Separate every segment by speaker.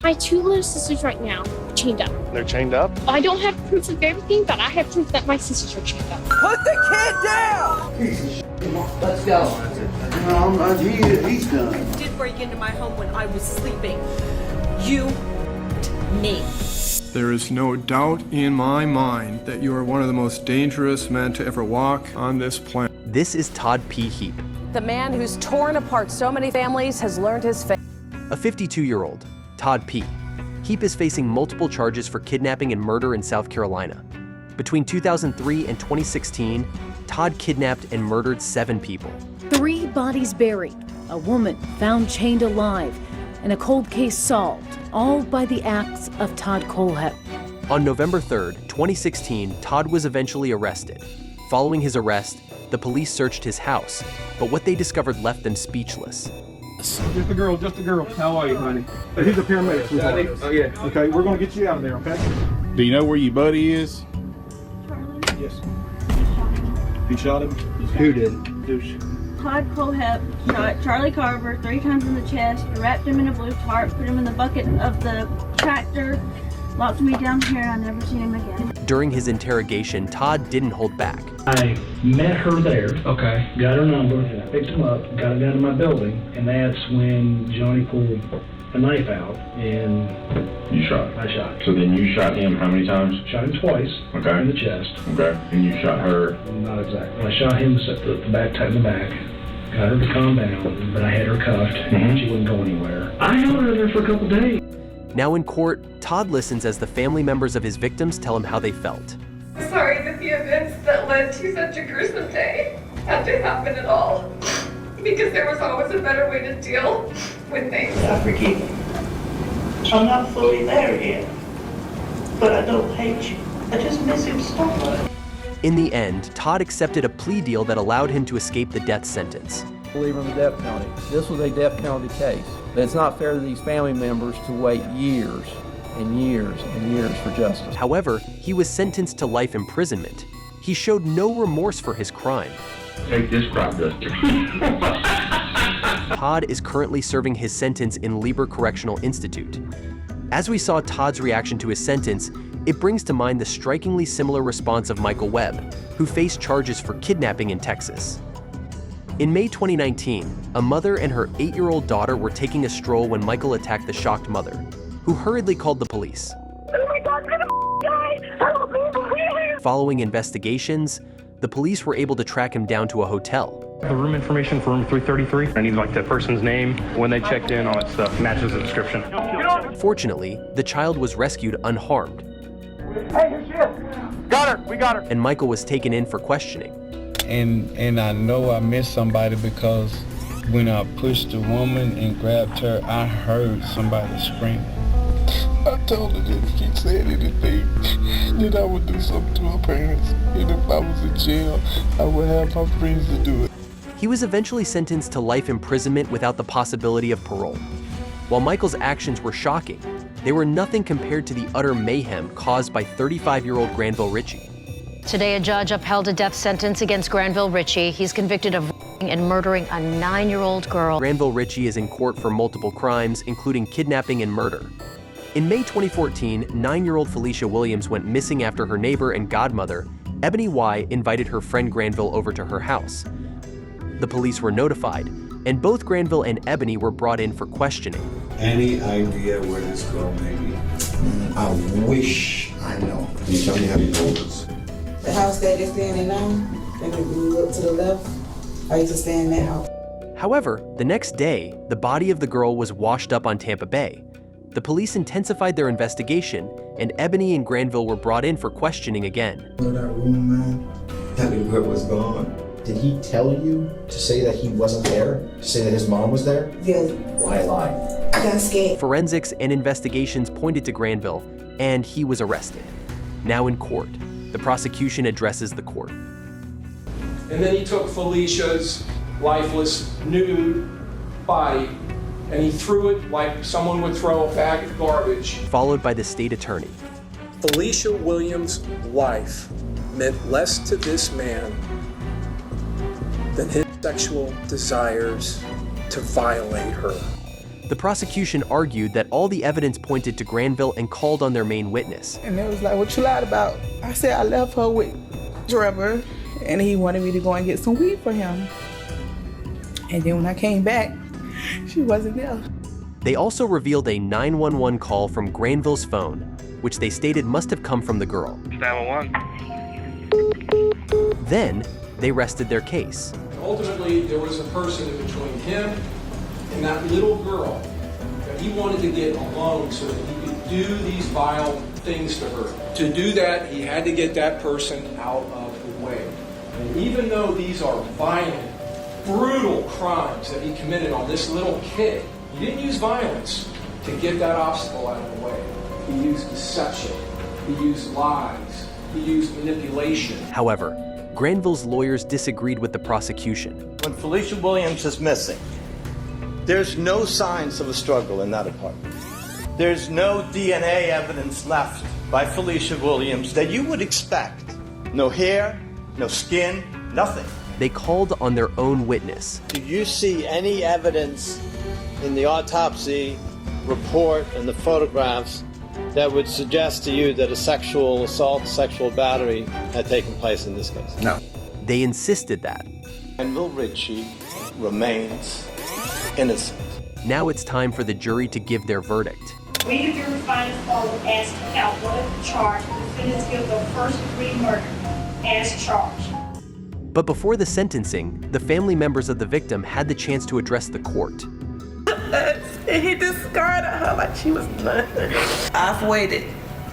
Speaker 1: My two little sisters right now are chained up.
Speaker 2: They're chained up?
Speaker 1: I don't have proof of everything, but I have proof that my sisters are chained up.
Speaker 3: Put the kid down! Let's go.
Speaker 4: He's done.
Speaker 5: Did break into my home when I was sleeping. You, me.
Speaker 6: There is no doubt in my mind that you are one of the most dangerous men to ever walk on this planet.
Speaker 7: This is Todd P. Heap.
Speaker 8: The man who's torn apart so many families has learned his fate.
Speaker 7: A 52-year-old, Todd P. Heap is facing multiple charges for kidnapping and murder in South Carolina. Between 2003 and 2016, Todd kidnapped and murdered 7 people.
Speaker 9: 3 bodies buried, a woman found chained alive, and a cold case solved, all by the acts of Todd Kohlhepp.
Speaker 7: On November 3rd, 2016, Todd was eventually arrested. Following his arrest, the police searched his house, but what they discovered left them speechless.
Speaker 10: Just a girl. How are you, honey? He's a paramedic, sweetheart. Oh, yeah. Okay, we're going to get you out of there, okay?
Speaker 11: Do you know where your buddy is?
Speaker 10: Yes. He shot him?
Speaker 4: Who did?
Speaker 10: Douche.
Speaker 12: Todd Kohlhepp shot Charlie Carver 3 times in the chest, wrapped him in a blue tarp, put him in the bucket of the tractor, locked me down here, and I never seen him again.
Speaker 7: During his interrogation, Todd didn't hold back.
Speaker 13: I met her there. Okay. Got her number, and I picked him up, got him down to my building, and that's when Johnny pulled a knife out, and
Speaker 11: You shot?
Speaker 13: I shot.
Speaker 11: So then you shot him how many times?
Speaker 13: Shot him twice.
Speaker 11: Okay.
Speaker 13: In the chest.
Speaker 11: Okay. And you shot her?
Speaker 13: Not exactly. I shot him the back, tight in the back. Got her to calm down, but I had her cuffed, and she wouldn't go anywhere. I held her there for a couple days.
Speaker 7: Now in court, Todd listens as the family members of his victims tell him how they felt.
Speaker 14: Sorry that the events that led to such a gruesome day had to happen at all, because there was always a better way to deal with things.
Speaker 15: I forgive you. I'm not fully there yet, but I don't hate you. I just miss him so much.
Speaker 7: In the end, Todd accepted a plea deal that allowed him to escape the death sentence.
Speaker 16: Believer in the death penalty. This was a death penalty case. But it's not fair to these family members to wait years and years and years for justice.
Speaker 7: However, he was sentenced to life imprisonment. He showed no remorse for his crime.
Speaker 11: Take this crop duster.
Speaker 7: Todd is currently serving his sentence in Lieber Correctional Institute. As we saw Todd's reaction to his sentence, it brings to mind the strikingly similar response of Michael Webb, who faced charges for kidnapping in Texas. In May 2019, a mother and her 8-year-old daughter were taking a stroll when Michael attacked the shocked mother, who hurriedly called the police.
Speaker 17: Oh my God, guy! Help me!
Speaker 7: Following investigations, the police were able to track him down to a hotel.
Speaker 18: The room information for room 333. I need like the person's name, when they checked in, all that stuff matches the description.
Speaker 7: Fortunately, the child was rescued unharmed.
Speaker 17: Hey, here's you!
Speaker 2: Got her! We got her!
Speaker 7: And Michael was taken in for questioning.
Speaker 19: And I know I missed somebody because when I pushed the woman and grabbed her, I heard somebody screaming. I told her that if she said anything, that I would do something to her parents. And if I was in jail, I would have my friends to do it.
Speaker 7: He was eventually sentenced to life imprisonment without the possibility of parole. While Michael's actions were shocking, they were nothing compared to the utter mayhem caused by 35-year-old Granville Ritchie.
Speaker 20: Today, a judge upheld a death sentence against Granville Ritchie. He's convicted of and murdering a 9-year-old girl.
Speaker 7: Granville Ritchie is in court for multiple crimes, including kidnapping and murder. In May 2014, 9-year-old Felicia Williams went missing after her neighbor and godmother, Ebony Y, invited her friend Granville over to her house. The police were notified, and both Granville and Ebony were brought in for questioning.
Speaker 4: Any idea where this girl may be?
Speaker 3: I wish I know. Can you tell me how you told us?
Speaker 6: The house that they're standing on, and if you look to the left, I used to stay in that house.
Speaker 7: However, the next day, the body of the girl was washed up on Tampa Bay. The police intensified their investigation, and Ebony and Granville were brought in for questioning again.
Speaker 3: In that room, man, that little girl was gone. Did he tell you to say that he wasn't there? To say that his mom was there?
Speaker 6: Yes.
Speaker 3: Why lie?
Speaker 6: I got scared.
Speaker 7: Forensics and investigations pointed to Granville, and he was arrested. Now in court, the prosecution addresses the court.
Speaker 5: And then he took Felicia's lifeless, nude body, and he threw it like someone would throw a bag of garbage.
Speaker 7: Followed by the state attorney.
Speaker 5: Felicia Williams' life meant less to this man than his sexual desires to violate her.
Speaker 7: The prosecution argued that all the evidence pointed to Granville and called on their main witness.
Speaker 2: And it was like, what you lied about? I said I left her with Trevor, and he wanted me to go and get some weed for him. And then when I came back, she wasn't there.
Speaker 7: They also revealed a 911 call from Granville's phone, which they stated must have come from the girl.
Speaker 18: 911.
Speaker 7: Then, they rested their case.
Speaker 5: Ultimately, there was a person in between him and that little girl that he wanted to get alone so that he could do these vile things to her. To do that, he had to get that person out of the way. And even though these are violent, brutal crimes that he committed on this little kid, he didn't use violence to get that obstacle out of the way. He used deception, he used lies, he used manipulation.
Speaker 7: However, Granville's lawyers disagreed with the prosecution.
Speaker 2: When Felicia Williams is missing, there's no signs of a struggle in that apartment. There's no DNA evidence left by Felicia Williams that you would expect. No hair, no skin, nothing.
Speaker 7: They called on their own witness.
Speaker 2: Do you see any evidence in the autopsy report and the photographs that would suggest to you that a sexual assault, sexual battery had taken place in this case?
Speaker 7: No. They insisted that.
Speaker 2: Granville Ritchie remains innocent.
Speaker 7: Now it's time for the jury to give their verdict.
Speaker 17: We, the jury, find as follows as to count one of the charge. Defendants guilty of first-degree murder as charged.
Speaker 7: But before the sentencing, the family members of the victim had the chance to address the court.
Speaker 2: And he discarded her like she was nothing. I've waited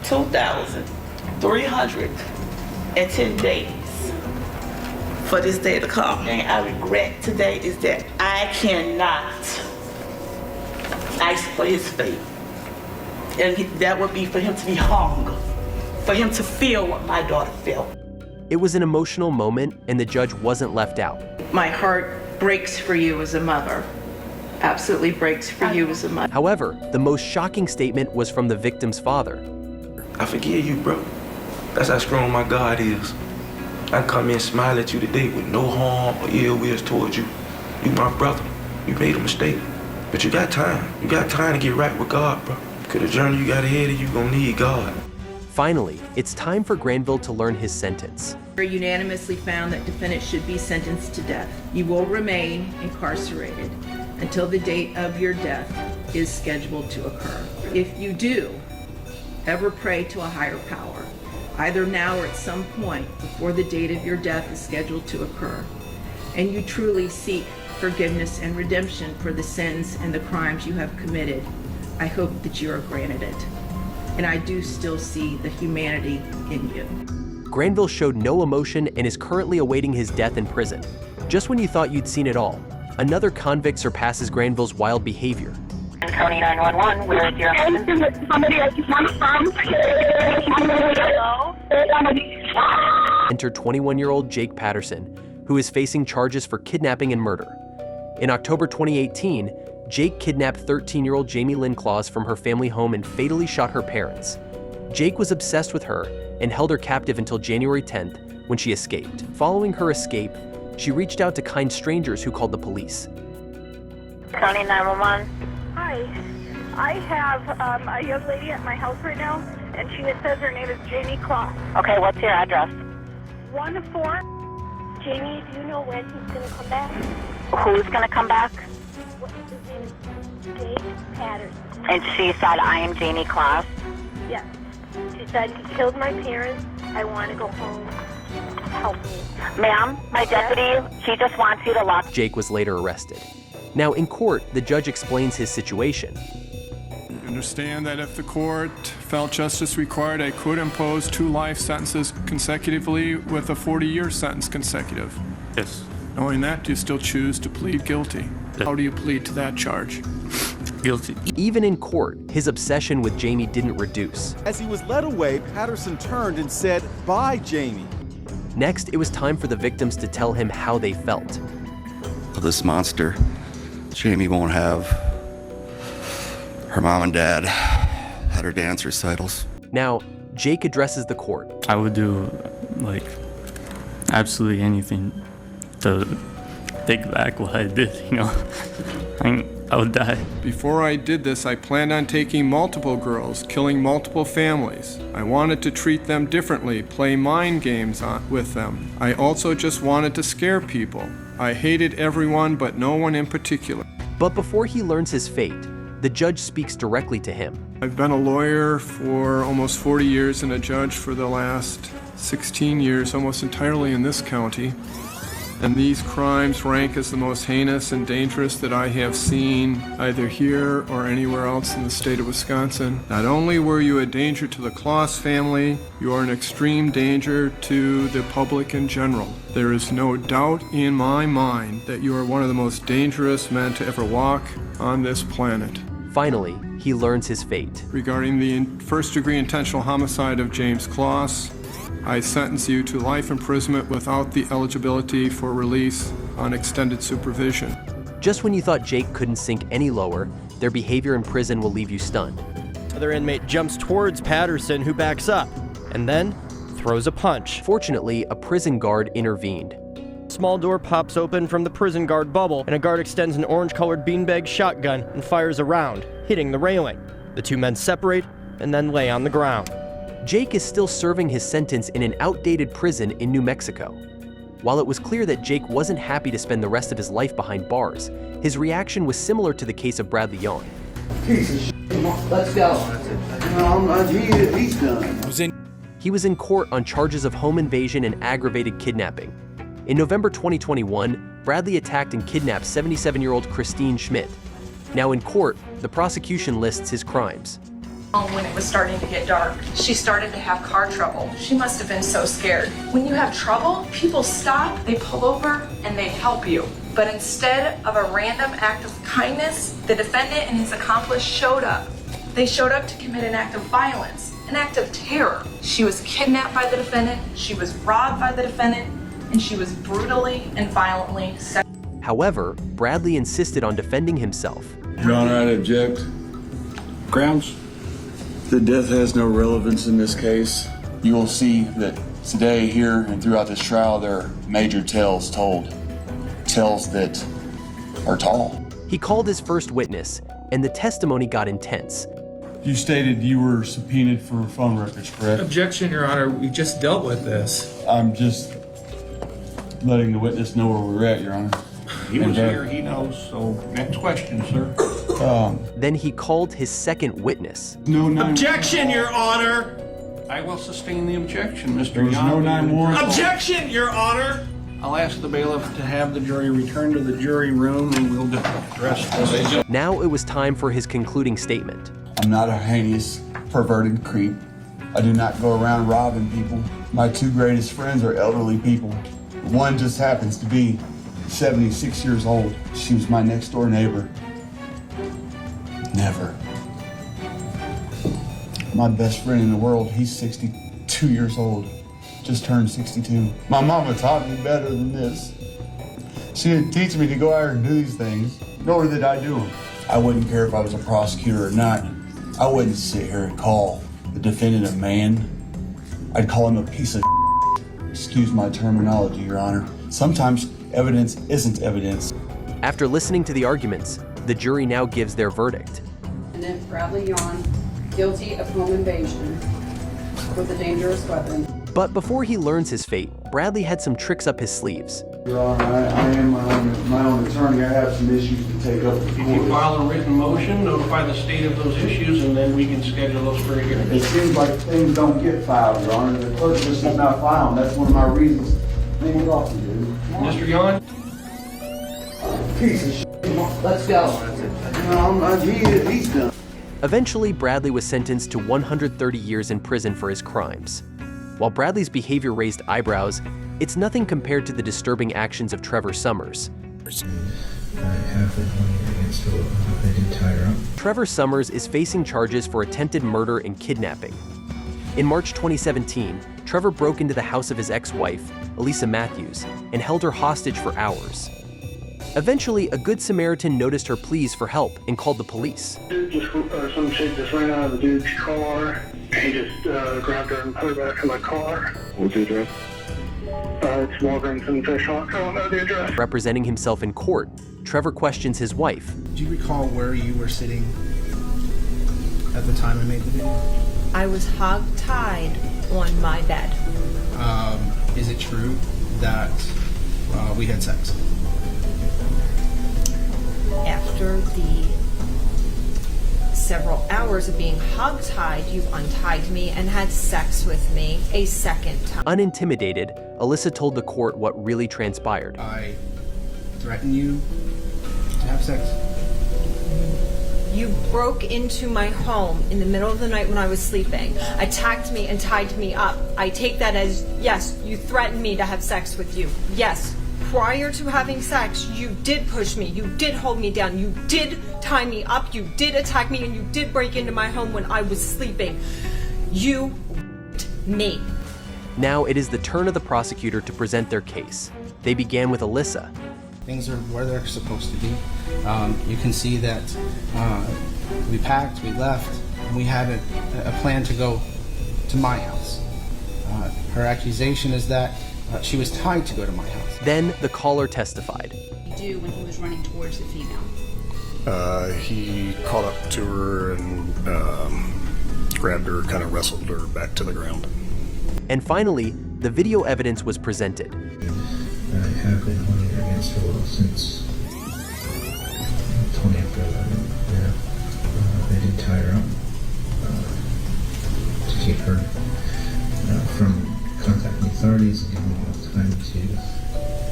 Speaker 2: 2,310 days for this day to come. And I regret today is that I cannot ask for his fate. And that would be for him to be hung, for him to feel what my daughter felt.
Speaker 7: It was an emotional moment, and the judge wasn't left out.
Speaker 21: My heart breaks for you as a mother. Absolutely breaks for you as a mother.
Speaker 7: However, the most shocking statement was from the victim's father.
Speaker 22: I forgive you, bro. That's how strong my God is. I can come in and smile at you today with no harm or ill will towards you. You my brother. You made a mistake. But you got time. You got time to get right with God, bro. Because the journey you got ahead of you gonna need God.
Speaker 7: Finally, it's time for Granville to learn his sentence.
Speaker 21: Jury unanimously found that defendant should be sentenced to death. You will remain incarcerated until the date of your death is scheduled to occur. If you do ever pray to a higher power, either now or at some point before the date of your death is scheduled to occur, and you truly seek forgiveness and redemption for the sins and the crimes you have committed, I hope that you are granted it. And I do still see the humanity in you.
Speaker 7: Granville showed no emotion and is currently awaiting his death in prison. Just when you thought you'd seen it all, another convict surpasses Granville's wild behavior.
Speaker 17: County 911, where is your husband? Somebody I just want from.
Speaker 7: Enter 21-year-old Jake Patterson, who is facing charges for kidnapping and murder. In October 2018, Jake kidnapped 13-year-old Jamie Lynn Claus from her family home and fatally shot her parents. Jake was obsessed with her and held her captive until January 10th, when she escaped. Following her escape, she reached out to kind strangers who called the police.
Speaker 17: County 911. Hi. I have a young lady at my house right now, and she says her name is Jamie Claus. Okay, what's your address? 1-4. Jamie, do you know when he's going to come back? Who's going to come back? His name is Jake Patterson. And she said, I am Jamie Claus? Yes. She said, he killed my parents. I want to go home. Help me. Ma'am, my deputy, she just wants you to lock.
Speaker 7: Jake was later arrested. Now, in court, the judge explains his situation.
Speaker 6: I understand that if the court felt justice required, I could impose 2 life sentences consecutively with a 40-year sentence consecutive.
Speaker 18: Yes.
Speaker 6: Knowing that, do you still choose to plead guilty? How do you plead to that charge?
Speaker 18: Guilty.
Speaker 7: Even in court, his obsession with Jamie didn't reduce.
Speaker 23: As he was led away, Patterson turned and said, "Bye, Jamie."
Speaker 7: Next, it was time for the victims to tell him how they felt.
Speaker 24: This monster, Jamie won't have her mom and dad at her dance recitals.
Speaker 7: Now, Jake addresses the court.
Speaker 25: I would do, absolutely anything to take back what I did,
Speaker 1: I would die.
Speaker 6: Before I did this, I planned on taking multiple girls, killing multiple families. I wanted to treat them differently, play mind games with them. I also just wanted to scare people. I hated everyone, but no one in particular.
Speaker 7: But before he learns his fate, the judge speaks directly to him.
Speaker 6: I've been a lawyer for almost 40 years and a judge for the last 16 years, almost entirely in this county. And these crimes rank as the most heinous and dangerous that I have seen either here or anywhere else in the state of Wisconsin. Not only were you a danger to the Claus family, you are an extreme danger to the public in general. There is no doubt in my mind that you are one of the most dangerous men to ever walk on this planet.
Speaker 7: Finally, he learns his fate.
Speaker 6: Regarding the first-degree intentional homicide of James Claus, I sentence you to life imprisonment without the eligibility for release on extended supervision.
Speaker 7: Just when you thought Jake couldn't sink any lower, their behavior in prison will leave you stunned.
Speaker 8: Other inmate jumps towards Patterson, who backs up, and then throws a punch.
Speaker 7: Fortunately, a prison guard intervened.
Speaker 8: Small door pops open from the prison guard bubble, and a guard extends an orange-colored beanbag shotgun and fires a round, hitting the railing. The two men separate and then lay on the ground.
Speaker 7: Jake is still serving his sentence in an outdated prison in New Mexico. While it was clear that Jake wasn't happy to spend the rest of his life behind bars, his reaction was similar to the case of Bradley Yawn.
Speaker 4: Piece of shit. Let's go. He's done.
Speaker 7: He was in court on charges of home invasion and aggravated kidnapping. In November 2021, Bradley attacked and kidnapped 77-year-old Christine Schmidt. Now in court, the prosecution lists his crimes.
Speaker 14: When it was starting to get dark, she started to have car trouble. She must have been so scared. When you have trouble, people stop, they pull over, and they help you. But instead of a random act of kindness, the defendant and his accomplice showed up. They showed up to commit an act of violence, an act of terror. She was kidnapped by the defendant, she was robbed by the defendant, and she was brutally and violently sexually.
Speaker 7: However, Bradley insisted on defending himself.
Speaker 19: Your Honor, I object. Grounds? The death has no relevance in this case. You will see that today, here, and throughout this trial, there are major tales told. Tales that are tall.
Speaker 7: He called his first witness, and the testimony got intense.
Speaker 19: You stated you were subpoenaed for phone records, correct?
Speaker 9: Objection, Your Honor. We just dealt with this.
Speaker 19: I'm just letting the witness know where we're at, Your Honor.
Speaker 9: He was here, he knows, so next question, sir.
Speaker 7: Then he called his second witness.
Speaker 9: Objection, Your Honor! I will sustain the objection, Mr.
Speaker 19: There was no 911.
Speaker 9: Objection, Your Honor! I'll ask the bailiff to have the jury return to the jury room and we'll address this.
Speaker 7: Now it was time for his concluding statement.
Speaker 19: I'm not a heinous, perverted creep. I do not go around robbing people. My two greatest friends are elderly people. One just happens to be 76 years old. She was my next door neighbor. Never. My best friend in the world, he's 62 years old. Just turned 62. My mama taught me better than this. She didn't teach me to go out here and do these things, nor did I do them. I wouldn't care if I was a prosecutor or not. I wouldn't sit here and call the defendant a man. I'd call him a piece of Excuse my terminology, Your Honor. Sometimes evidence isn't evidence.
Speaker 7: After listening to the arguments, the jury now gives their verdict.
Speaker 10: Defendant Bradley Yawn, guilty of home invasion with a dangerous weapon.
Speaker 7: But before he learns his fate, Bradley had some tricks up his sleeves.
Speaker 19: Your Honor, I am my own attorney. I have some issues to take up with the
Speaker 9: If
Speaker 19: court.
Speaker 9: you file a written motion, notify the state of those issues, and then we can schedule those for a hearing.
Speaker 19: It seems like things don't get filed, Your Honor. The clerk just does not file them. That's one of my reasons. Things off you, dude.
Speaker 9: Mr. Yawn?
Speaker 19: Piece of shit.
Speaker 4: Let's go.
Speaker 19: He's done.
Speaker 7: Eventually, Bradley was sentenced to 130 years in prison for his crimes. While Bradley's behavior raised eyebrows, it's nothing compared to the disturbing actions of Trevor Summers. Trevor Summers is facing charges for attempted murder and kidnapping. In March 2017, Trevor broke into the house of his ex-wife, Elisa Matthews, and held her hostage for hours. Eventually, a good Samaritan noticed her pleas for help and called the police.
Speaker 13: Some chick just ran out of the dude's car. He just grabbed her and put her back in the car.
Speaker 11: What's the address?
Speaker 13: It's Walgreens Fish Hawk. I don't know the address.
Speaker 7: Representing himself in court, Trevor questions his wife.
Speaker 1: Do you recall where you were sitting at the time I made the video?
Speaker 21: I was hog-tied on my bed.
Speaker 1: Is it true that we had sex?
Speaker 21: After the several hours of being hog-tied, you untied me and had sex with me a second time.
Speaker 7: Unintimidated, Alyssa told the court what really transpired.
Speaker 1: I threatened you to have sex.
Speaker 21: You broke into my home in the middle of the night when I was sleeping, attacked me and tied me up. I take that as, yes, you threatened me to have sex with you. Yes, prior to having sex, you did push me, you did hold me down, you did tie me up, you did attack me, and you did break into my home when I was sleeping. You me.
Speaker 7: Now it is the turn of the prosecutor to present their case. They began with Alyssa.
Speaker 1: Things are where they're supposed to be. You can see that we packed, we left, and we had a plan to go to my house. Her accusation is that she was tied to go to my house.
Speaker 7: Then the caller testified.
Speaker 10: Do when he was running towards the female?
Speaker 12: He caught up to her and grabbed her, kind of wrestled her back to the ground.
Speaker 7: And finally, the video evidence was presented.
Speaker 3: I have been holding her against her will since 20 after 11. Yeah. They did tie her up to keep her from contacting authorities and giving me enough time to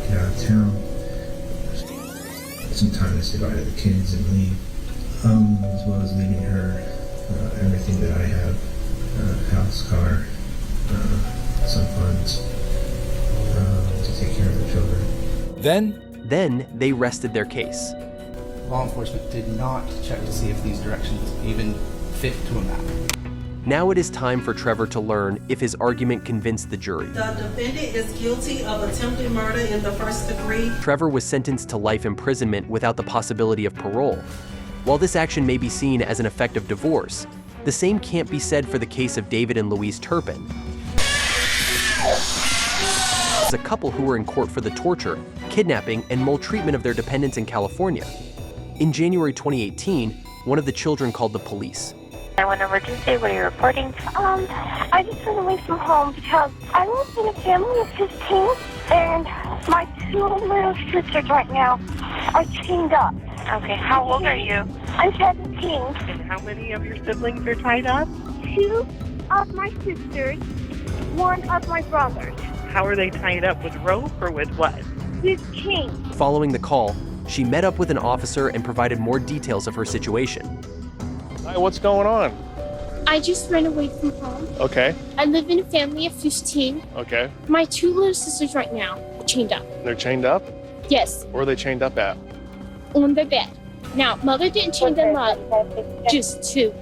Speaker 3: get out of town. Some time to say bye to the kids and leave, as well as leaving her everything that I have, house, car, some funds to take care of the children.
Speaker 7: Then they rested their case.
Speaker 1: Law enforcement did not check to see if these directions even fit to a map.
Speaker 7: Now it is time for Trevor to learn if his argument convinced the jury.
Speaker 15: The defendant is guilty of attempted murder in the first degree.
Speaker 7: Trevor was sentenced to life imprisonment without the possibility of parole. While this action may be seen as an effect of divorce, the same can't be said for the case of David and Louise Turpin. It's a couple who were in court for the torture, kidnapping, and maltreatment of their dependents in California. In January 2018, one of the children called the police.
Speaker 17: I went emergency. What are you reporting? I just ran away from home because I live in a family of 15, and my two little sisters right now are chained up. Okay, how old are you? I'm 17.
Speaker 16: And how many of your siblings are tied up?
Speaker 17: 2 of my sisters, 1 of my brothers.
Speaker 16: How are they tied up, with rope or with what?
Speaker 17: With chains.
Speaker 7: Following the call, she met up with an officer and provided more details of her situation.
Speaker 18: Hi, what's going on?
Speaker 25: I just ran away from home.
Speaker 18: Okay.
Speaker 25: I live in a family of 15.
Speaker 18: Okay.
Speaker 25: My 2 little sisters right now are chained up.
Speaker 18: They're chained up?
Speaker 25: Yes,
Speaker 18: Where are they chained up at?
Speaker 25: on their bed. Now, mother didn't chain them up just to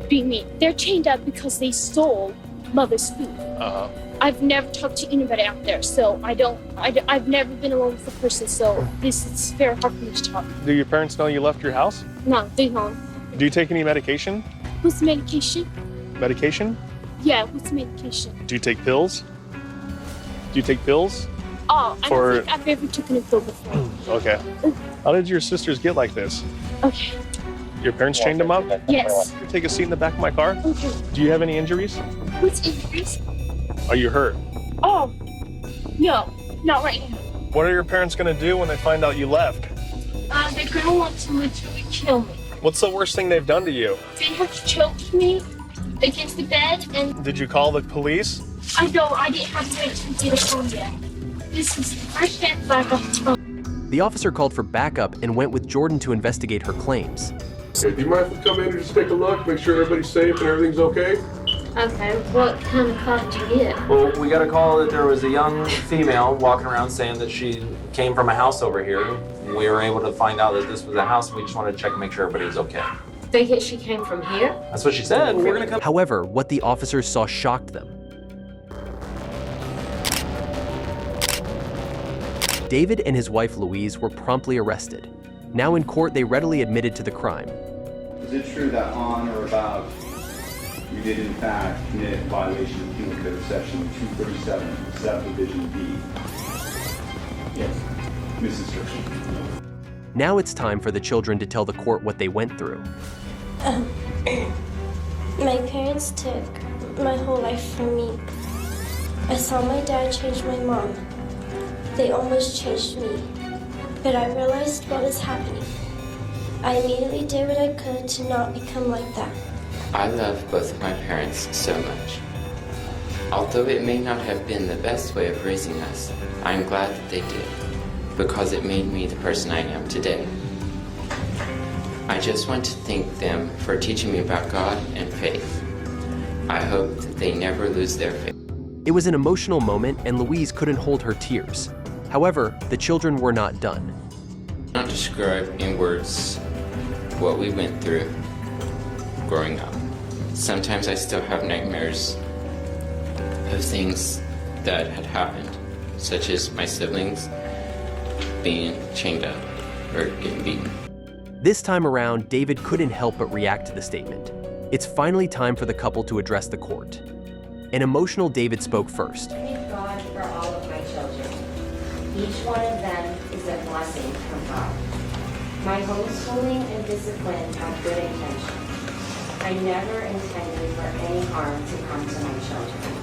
Speaker 25: be mean. They're chained up because they stole mother's food.
Speaker 18: Uh-huh.
Speaker 25: I've never talked to anybody out there, so I've never been alone with a person, so this is very hard for me to talk.
Speaker 18: Do your parents know you left your house?
Speaker 25: No, they don't.
Speaker 18: Do you take any medication?
Speaker 25: What's medication?
Speaker 18: Medication?
Speaker 25: Yeah, what's medication?
Speaker 18: Do you take pills? Do you take pills?
Speaker 25: Oh, I
Speaker 18: For-
Speaker 25: don't think I've ever taken a pill before.
Speaker 18: Okay. How did your sisters get like this?
Speaker 25: Okay.
Speaker 18: Your parents chained them up?
Speaker 25: Yes.
Speaker 18: Take a seat in the back of my car.
Speaker 25: Okay.
Speaker 18: Do you have any injuries?
Speaker 25: What's injuries?
Speaker 18: Are you hurt?
Speaker 25: Oh, no, not right now.
Speaker 18: What are your parents going to do when they find out you left?
Speaker 25: They're gonna want to literally kill me.
Speaker 18: What's the worst thing they've done to you?
Speaker 25: They have choked me against the bed, and
Speaker 18: Did you call the police?
Speaker 25: I didn't have a way to get a phone yet. This is the first chance I've got to.
Speaker 7: The officer called for backup and went with Jordan to investigate her claims.
Speaker 26: Hey, do you mind if we come in and just take a look, make sure everybody's safe and everything's okay?
Speaker 25: Okay, what kind of call did you get?
Speaker 27: Well, we got a call that there was a young female walking around saying that she came from a house over here. We were able to find out that this was a house, and we just wanted to check and make sure everybody was okay.
Speaker 25: Think that she came from here?
Speaker 27: That's what she said. We're gonna come.
Speaker 7: However, what the officers saw shocked them. David and his wife Louise were promptly arrested. Now in court, they readily admitted to the crime.
Speaker 28: Is it true that on or about
Speaker 2: you did in fact commit violation of Penal Code Section 237, Subdivision B. Yes, Mrs. Sturgeon.
Speaker 7: Now it's time for the children to tell the court what they went through.
Speaker 5: My parents took my whole life from me. I saw my dad change my mom. They almost changed me. But I realized what was happening. I immediately did what I could to not become like that.
Speaker 6: I love both of my parents so much. Although it may not have been the best way of raising us, I am glad that they did, because it made me the person I am today. I just want to thank them for teaching me about God and faith. I hope that they never lose their faith.
Speaker 7: It was an emotional moment, and Louise couldn't hold her tears. However, the children were not done.
Speaker 6: I cannot describe in words what we went through growing up. Sometimes I still have nightmares of things that had happened, such as my siblings being chained up or getting beaten.
Speaker 7: This time around, David couldn't help but react to the statement. It's finally time for the couple to address the court. An emotional David spoke first.
Speaker 20: I thank God for all of my children. Each one of them is a blessing from God. My homeschooling and discipline have good intentions. I never intended for any harm to come to my children.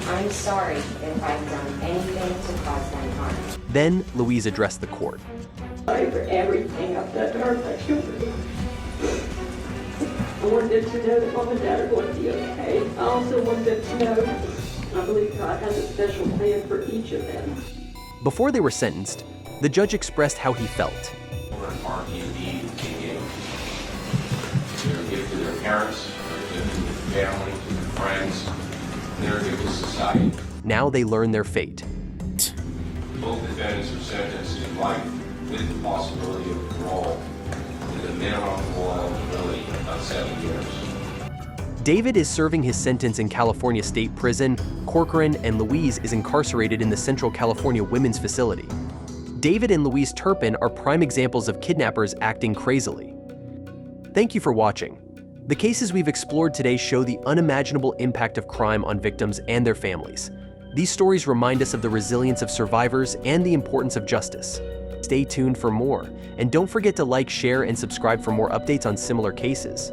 Speaker 20: I'm sorry if I've done anything to cause them harm.
Speaker 7: Then Louise addressed the court.
Speaker 22: Sorry for everything I've done to hurt my children. I want them to know that Mom and Dad are going to be okay. I also want them to know I believe God has a special plan for each of them.
Speaker 7: Before they were sentenced, the judge expressed how he felt.
Speaker 11: Are indeed engaged. They're a gift to their parents, they're a gift to their family, to their friends, they're a gift to society.
Speaker 7: Now they learn their fate.
Speaker 11: Both defendants are sentenced to life with the possibility of parole with a minimum parole eligibility of 7 years.
Speaker 7: David is serving his sentence in California State Prison. Corcoran and Louise is incarcerated in the Central California Women's Facility. David and Louise Turpin are prime examples of kidnappers acting crazily. Thank you for watching. The cases we've explored today show the unimaginable impact of crime on victims and their families. These stories remind us of the resilience of survivors and the importance of justice. Stay tuned for more, and don't forget to like, share, and subscribe for more updates on similar cases.